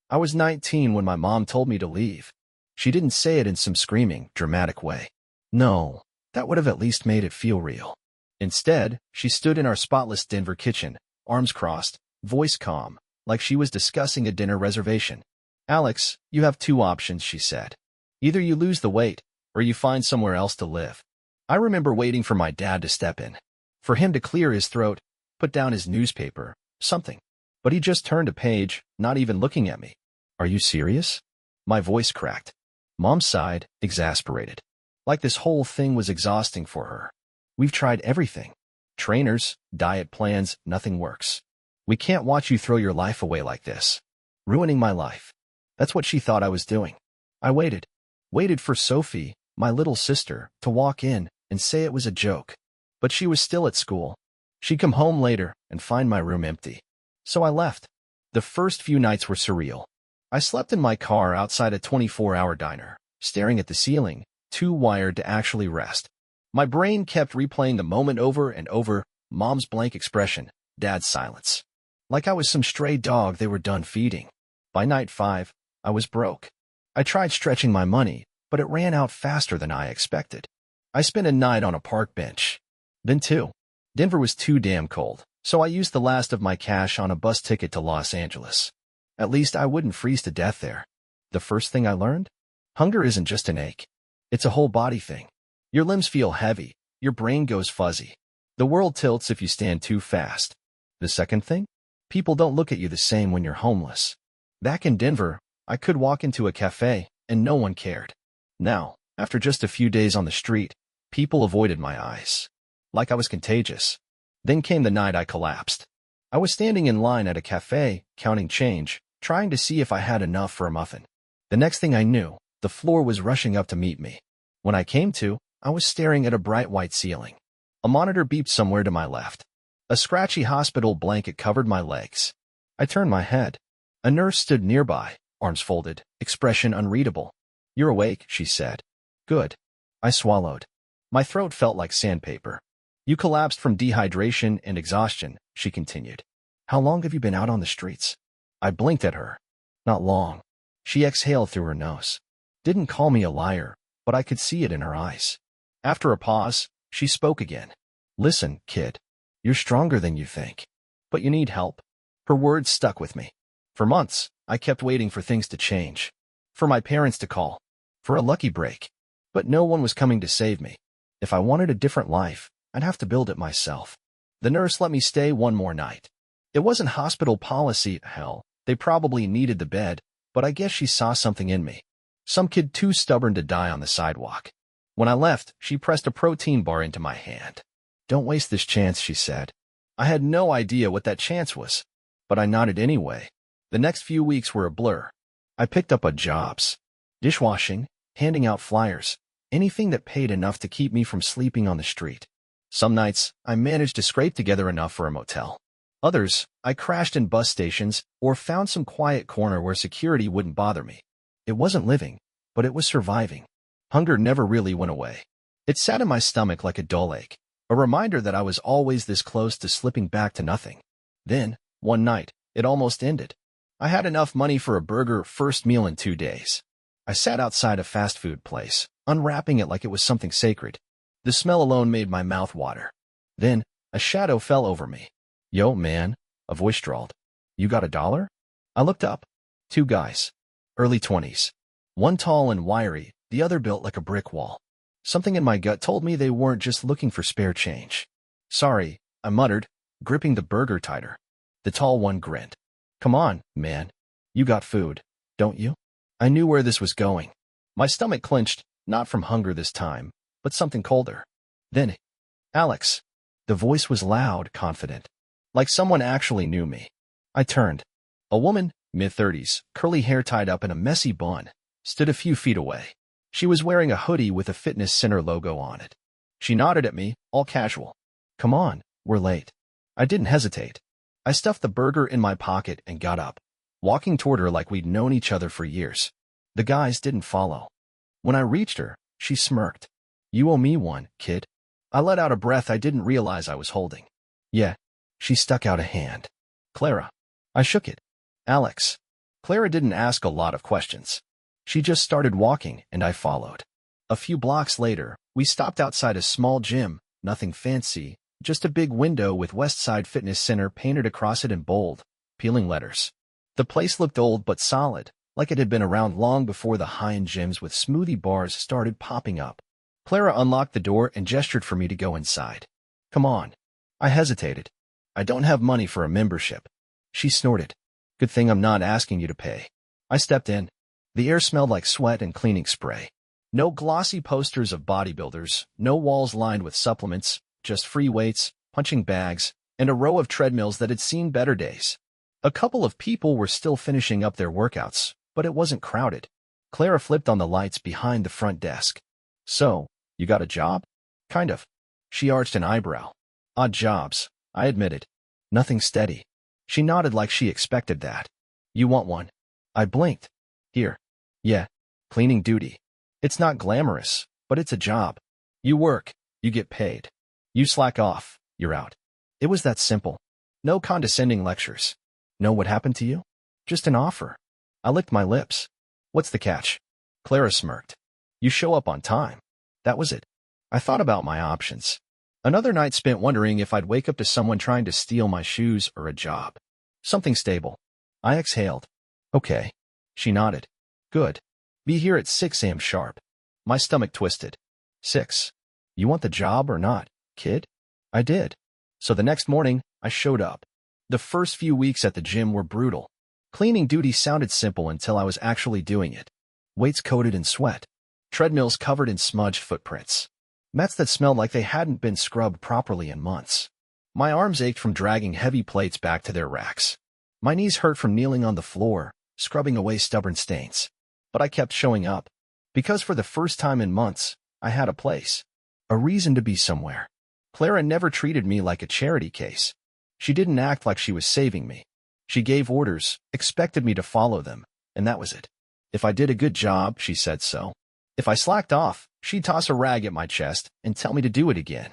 I was 19 when my mom told me to leave. She didn't say it in some screaming, dramatic way. No, that would have at least made it feel real. Instead, she stood in our spotless Denver kitchen, arms crossed, voice calm, like she was discussing a dinner reservation. Alex, you have two options, she said. Either you lose the weight, or you find somewhere else to live. I remember waiting for my dad to step in. For him to clear his throat, put down his newspaper, something. But he just turned a page, not even looking at me. Are you serious? My voice cracked. Mom sighed, exasperated. Like this whole thing was exhausting for her. We've tried everything. Trainers, diet plans, nothing works. We can't watch you throw your life away like this. Ruining my life. That's what she thought I was doing. I waited for Sophie, my little sister, to walk in and say it was a joke. But she was still at school. She'd come home later and find my room empty. So I left. The first few nights were surreal. I slept in my car outside a 24-hour diner, staring at the ceiling, too wired to actually rest. My brain kept replaying the moment over and over, Mom's blank expression, Dad's silence. Like I was some stray dog they were done feeding. By night 5, I was broke. I tried stretching my money, but it ran out faster than I expected. I spent a night on a park bench. Then 2. Denver was too damn cold, so I used the last of my cash on a bus ticket to Los Angeles. At least I wouldn't freeze to death there. The first thing I learned? Hunger isn't just an ache. It's a whole body thing. Your limbs feel heavy, your brain goes fuzzy. The world tilts if you stand too fast. The second thing? People don't look at you the same when you're homeless. Back in Denver, I could walk into a cafe, and no one cared. Now, after just a few days on the street, people avoided my eyes. Like I was contagious. Then came the night I collapsed. I was standing in line at a cafe, counting change, trying to see if I had enough for a muffin. The next thing I knew, the floor was rushing up to meet me. When I came to, I was staring at a bright white ceiling. A monitor beeped somewhere to my left. A scratchy hospital blanket covered my legs. I turned my head. A nurse stood nearby, arms folded, expression unreadable. You're awake, she said. Good. I swallowed. My throat felt like sandpaper. You collapsed from dehydration and exhaustion, she continued. How long have you been out on the streets? I blinked at her. Not long. She exhaled through her nose. Didn't call me a liar, but I could see it in her eyes. After a pause, she spoke again. Listen, kid. You're stronger than you think. But you need help. Her words stuck with me. For months, I kept waiting for things to change. For my parents to call. For a lucky break. But no one was coming to save me. If I wanted a different life, I'd have to build it myself. The nurse let me stay one more night. It wasn't hospital policy, hell. They probably needed the bed, but I guess she saw something in me. Some kid too stubborn to die on the sidewalk. When I left, she pressed a protein bar into my hand. Don't waste this chance, she said. I had no idea what that chance was, but I nodded anyway. The next few weeks were a blur. I picked up odd jobs. Dishwashing, handing out flyers, anything that paid enough to keep me from sleeping on the street. Some nights, I managed to scrape together enough for a motel. Others, I crashed in bus stations or found some quiet corner where security wouldn't bother me. It wasn't living, but it was surviving. Hunger never really went away. It sat in my stomach like a dull ache, a reminder that I was always this close to slipping back to nothing. Then, one night, it almost ended. I had enough money for a burger first meal in 2 days. I sat outside a fast food place, unwrapping it like it was something sacred. The smell alone made my mouth water. Then, a shadow fell over me. Yo, man, a voice drawled. You got $1? I looked up. 2 guys. Early 20s. One tall and wiry, the other built like a brick wall. Something in my gut told me they weren't just looking for spare change. Sorry, I muttered, gripping the burger tighter. The tall one grinned. Come on, man. You got food, don't you? I knew where this was going. My stomach clenched, not from hunger this time, but something colder. Then, Alex. The voice was loud, confident, like someone actually knew me. I turned. A woman, mid-30s, curly hair tied up in a messy bun, stood a few feet away. She was wearing a hoodie with a fitness center logo on it. She nodded at me, all casual. Come on, we're late. I didn't hesitate. I stuffed the burger in my pocket and got up, walking toward her like we'd known each other for years. The guys didn't follow. When I reached her, she smirked. You owe me one, kid. I let out a breath I didn't realize I was holding. Yeah. She stuck out a hand. Clara. I shook it. Alex. Clara didn't ask a lot of questions. She just started walking, and I followed. A few blocks later, we stopped outside a small gym, nothing fancy, just a big window with Westside Fitness Center painted across it in bold, peeling letters. The place looked old but solid, like it had been around long before the high-end gyms with smoothie bars started popping up. Clara unlocked the door and gestured for me to go inside. Come on. I hesitated. I don't have money for a membership. She snorted. Good thing I'm not asking you to pay. I stepped in. The air smelled like sweat and cleaning spray. No glossy posters of bodybuilders, no walls lined with supplements, just free weights, punching bags, and a row of treadmills that had seen better days. A couple of people were still finishing up their workouts, but it wasn't crowded. Clara flipped on the lights behind the front desk. So, you got a job? Kind of. She arched an eyebrow. Odd jobs, I admitted. Nothing steady. She nodded like she expected that. You want one? I blinked. Here. Yeah. Cleaning duty. It's not glamorous, but it's a job. You work, you get paid. You slack off, you're out. It was that simple. No condescending lectures. Know what happened to you? Just an offer. I licked my lips. What's the catch? Clara smirked. You show up on time. That was it. I thought about my options. Another night spent wondering if I'd wake up to someone trying to steal my shoes or a job. Something stable. I exhaled. Okay. She nodded. Good. Be here at 6 a.m. sharp. My stomach twisted. 6. You want the job or not, kid? I did. So the next morning, I showed up. The first few weeks at the gym were brutal. Cleaning duty sounded simple until I was actually doing it. Weights coated in sweat. Treadmills covered in smudged footprints. Mats that smelled like they hadn't been scrubbed properly in months. My arms ached from dragging heavy plates back to their racks. My knees hurt from kneeling on the floor, scrubbing away stubborn stains. But I kept showing up. Because for the first time in months, I had a place. A reason to be somewhere. Clara never treated me like a charity case. She didn't act like she was saving me. She gave orders, expected me to follow them, and that was it. If I did a good job, she said so. If I slacked off, she'd toss a rag at my chest and tell me to do it again.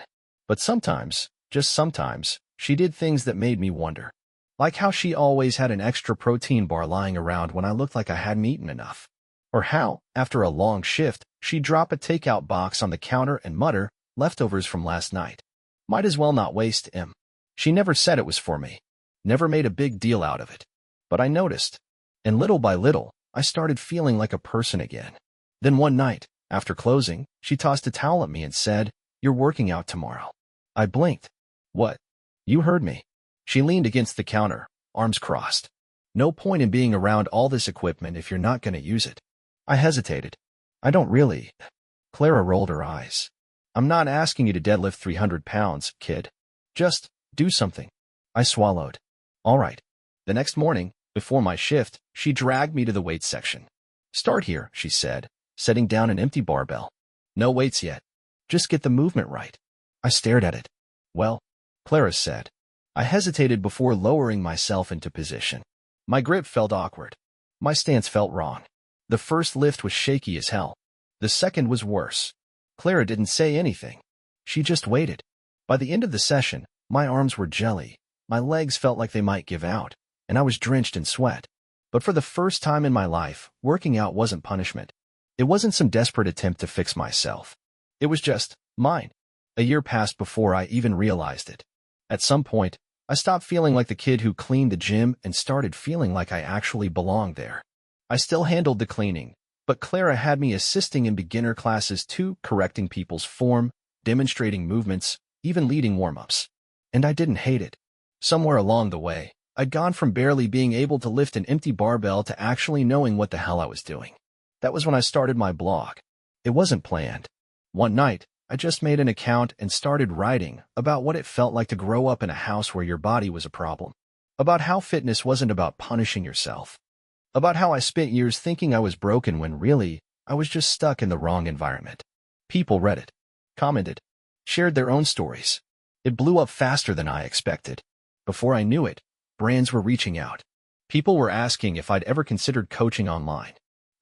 But sometimes, just sometimes, she did things that made me wonder. Like how she always had an extra protein bar lying around when I looked like I hadn't eaten enough. Or how, after a long shift, she'd drop a takeout box on the counter and mutter, leftovers from last night. Might as well not waste them. She never said it was for me. Never made a big deal out of it. But I noticed. And little by little, I started feeling like a person again. Then one night, after closing, she tossed a towel at me and said, You're working out tomorrow. I blinked. What? You heard me. She leaned against the counter, arms crossed. No point in being around all this equipment if you're not going to use it. I hesitated. I don't really. Clara rolled her eyes. I'm not asking you to deadlift 300 pounds, kid. Just do something. I swallowed. All right. The next morning, before my shift, she dragged me to the weights section. Start here, she said, setting down an empty barbell. No weights yet. Just get the movement right. I stared at it. Well, Clara said. I hesitated before lowering myself into position. My grip felt awkward. My stance felt wrong. The first lift was shaky as hell. The second was worse. Clara didn't say anything. She just waited. By the end of the session, my arms were jelly. My legs felt like they might give out, and I was drenched in sweat. But for the first time in my life, working out wasn't punishment. It wasn't some desperate attempt to fix myself. It was just mine. A year passed before I even realized it. At some point, I stopped feeling like the kid who cleaned the gym and started feeling like I actually belonged there. I still handled the cleaning, but Clara had me assisting in beginner classes too, correcting people's form, demonstrating movements, even leading warm-ups. And I didn't hate it. Somewhere along the way, I'd gone from barely being able to lift an empty barbell to actually knowing what the hell I was doing. That was when I started my blog. It wasn't planned. One night, I just made an account and started writing about what it felt like to grow up in a house where your body was a problem. About how fitness wasn't about punishing yourself. About how I spent years thinking I was broken when really, I was just stuck in the wrong environment. People read it, commented, shared their own stories. It blew up faster than I expected. Before I knew it, brands were reaching out. People were asking if I'd ever considered coaching online.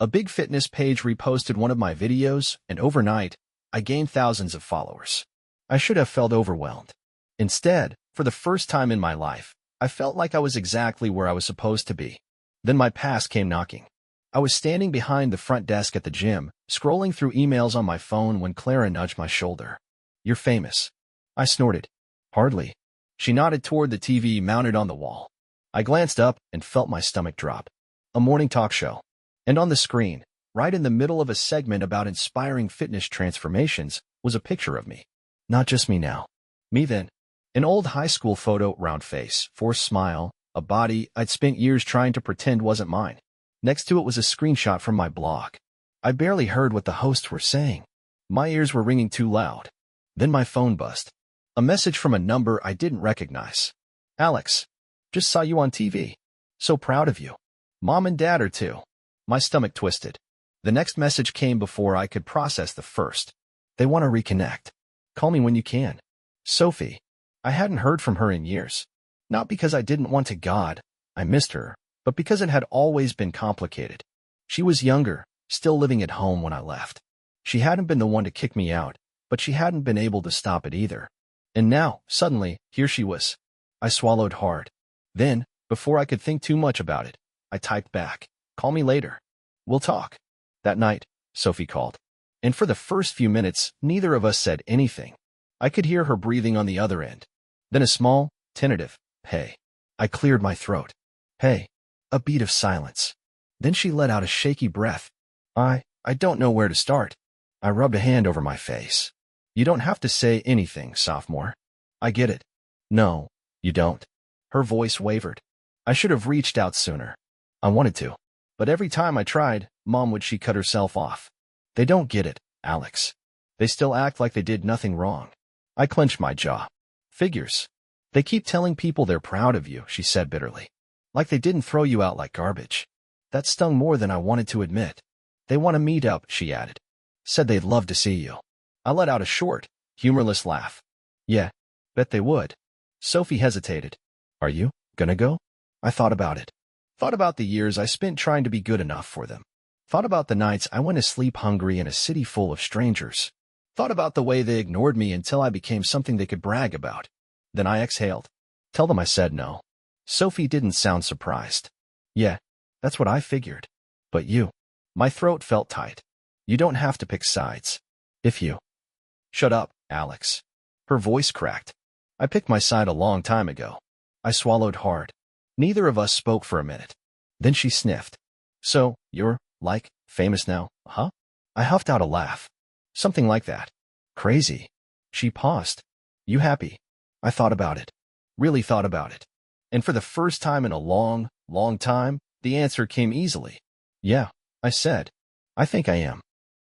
A big fitness page reposted one of my videos, and overnight, I gained thousands of followers. I should have felt overwhelmed. Instead, for the first time in my life, I felt like I was exactly where I was supposed to be. Then my past came knocking. I was standing behind the front desk at the gym, scrolling through emails on my phone when Clara nudged my shoulder. "You're famous." I snorted. "Hardly." She nodded toward the TV mounted on the wall. I glanced up and felt my stomach drop. A morning talk show. And on the screen, right in the middle of a segment about inspiring fitness transformations, was a picture of me. Not just me now. Me then. An old high school photo, round face, forced smile, a body I'd spent years trying to pretend wasn't mine. Next to it was a screenshot from my blog. I barely heard what the hosts were saying. My ears were ringing too loud. Then my phone buzzed. A message from a number I didn't recognize. "Alex, just saw you on TV. So proud of you. Mom and Dad are too." My stomach twisted. The next message came before I could process the first. "They want to reconnect. Call me when you can." Sophie. I hadn't heard from her in years. Not because I didn't want to God, I missed her, but because it had always been complicated. She was younger, still living at home when I left. She hadn't been the one to kick me out, but she hadn't been able to stop it either. And now, suddenly, here she was. I swallowed hard. Then, before I could think too much about it, I typed back, "Call me later. We'll talk." That night, Sophie called. And for the first few minutes, neither of us said anything. I could hear her breathing on the other end. Then a small, tentative, "Hey." I cleared my throat. "Hey." A beat of silence. Then she let out a shaky breath. I don't know where to start." I rubbed a hand over my face. "You don't have to say anything, sophomore. I get it." "No, you don't." Her voice wavered. I should have reached out sooner. I wanted to. But every time I tried, Mom would she cut herself off. "They don't get it, Alex. They still act like they did nothing wrong." I clenched my jaw. "Figures. They keep telling people they're proud of you," she said bitterly. "Like they didn't throw you out like garbage." That stung more than I wanted to admit. "They want to meet up," she added. "Said they'd love to see you." I let out a short, humorless laugh. "Yeah, bet they would." Sophie hesitated. "Are you gonna go?" I thought about it. Thought about the years I spent trying to be good enough for them. Thought about the nights I went to sleep hungry in a city full of strangers. Thought about the way they ignored me until I became something they could brag about. Then I exhaled. "Tell them I said no." Sophie didn't sound surprised. "Yeah, that's what I figured. But you." My throat felt tight. "You don't have to pick sides. If you—" "Shut up, Alex." Her voice cracked. "I picked my side a long time ago." I swallowed hard. Neither of us spoke for a minute. Then she sniffed. "So, you're, like, famous now, huh?" I huffed out a laugh. "Something like that." "Crazy." She paused. "You happy?" I thought about it. Really thought about it. And for the first time in a long, long time, the answer came easily. "Yeah," I said. "I think I am."